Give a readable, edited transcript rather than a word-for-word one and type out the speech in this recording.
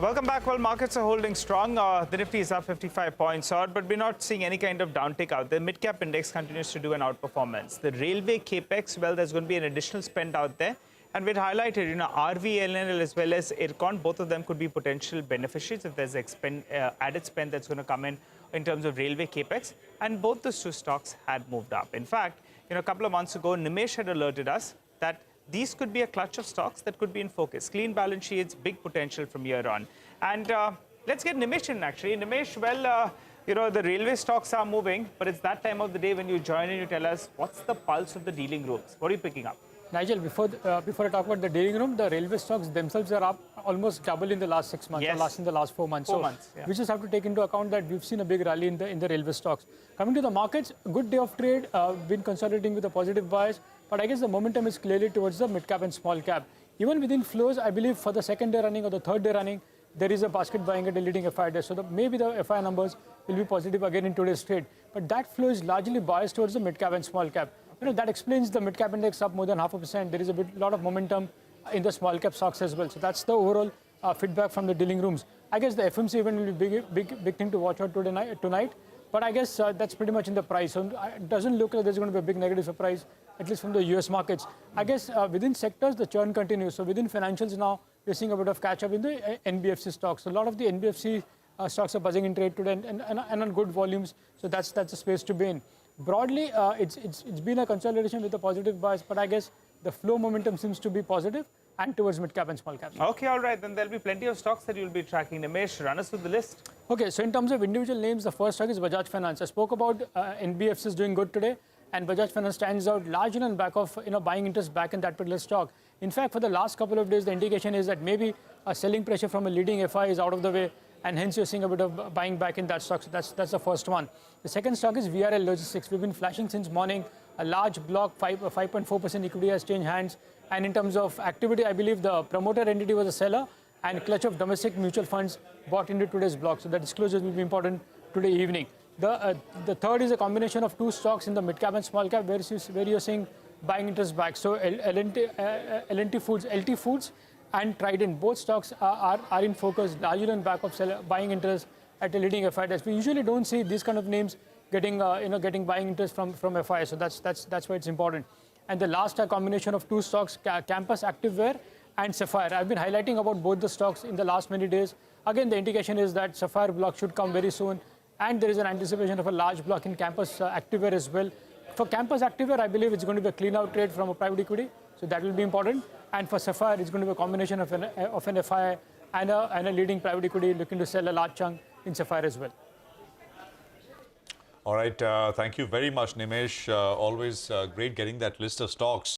Welcome back. Well, markets are holding strong. The Nifty is up 55 points odd, but we're not seeing any kind of downtick out there. Mid-cap index continues to do an outperformance. The railway capex, well, there's going to be an additional spend out there. And we'd highlighted, RVLNL as well as IRCON, both of them could be potential beneficiaries if there's added spend that's going to come in terms of railway capex. And both those two stocks had moved up. In fact, a couple of months ago, Nimesh had alerted us that these could be a clutch of stocks that could be in focus. Clean balance sheets, big potential from here on. And let's get Nimesh in, actually. Nimesh, well, the railway stocks are moving, but it's that time of the day when you join and you tell us what's the pulse of the dealing rooms. What are you picking up? Nigel, before I talk about the dealing room, the railway stocks themselves are up almost double in the last 6 months, yes. or in the last 4 months. 4 months, yeah. We just have to take into account that we've seen a big rally in the railway stocks. Coming to the markets, good day of trade, been consolidating with a positive bias, but I guess the momentum is clearly towards the mid-cap and small-cap. Even within flows, I believe for the second day running or the third day running, there is a basket buying at a leading FI day. So maybe the FI numbers will be positive again in today's trade. But that flow is largely biased towards the mid-cap and small-cap. That explains the mid-cap index up more than 0.5%. There is a lot of momentum in the small-cap stocks as well. So that's the overall feedback from the dealing rooms. I guess the FMC event will be big thing to watch out tonight. But I guess that's pretty much in the price. So it doesn't look like there's going to be a big negative surprise, at least from the US markets. I guess within sectors, the churn continues. So within financials now, we're seeing a bit of catch-up in the NBFC stocks. So a lot of the NBFC stocks are buzzing in trade today and on good volumes. So that's a space to be in. Broadly, it's been a consolidation with a positive bias, but I guess the flow momentum seems to be positive and towards mid-cap and small-cap. Okay, all right. Then there'll be plenty of stocks that you'll be tracking. Nimesh, run us through the list. Okay, so in terms of individual names, the first stock is Bajaj Finance. I spoke about NBFCs doing good today, and Bajaj Finance stands out largely on back of buying interest back in that particular stock. In fact, for the last couple of days, the indication is that maybe a selling pressure from a leading FI is out of the way, and hence you're seeing a bit of buying back in that stock. So that's the first one. The second stock is VRL Logistics. We've been flashing since morning. A large block, 5.4% equity has changed hands. And in terms of activity, I believe the promoter entity was a seller, and clutch of domestic mutual funds bought into today's block. So the disclosures will be important today evening. The third is a combination of two stocks in the mid-cap and small-cap where you're seeing buying interest back. So LT Foods and Trident, both stocks are in focus, largely on back of buying interest at a leading FI desk. We usually don't see these kind of names getting buying interest from FI, so that's why it's important. And the last combination of two stocks, Campus Activewear and Sapphire. I've been highlighting about both the stocks in the last many days. Again, the indication is that Sapphire block should come very soon, and there is an anticipation of a large block in Campus Activewear as well. For Campus Activewear, I believe it's going to be a clean-out trade from a private equity, so that will be important. And for Sapphire, it's going to be a combination of an FI and a leading private equity looking to sell a large chunk in Sapphire as well. All right. Thank you very much, Nimesh. Always great getting that list of stocks.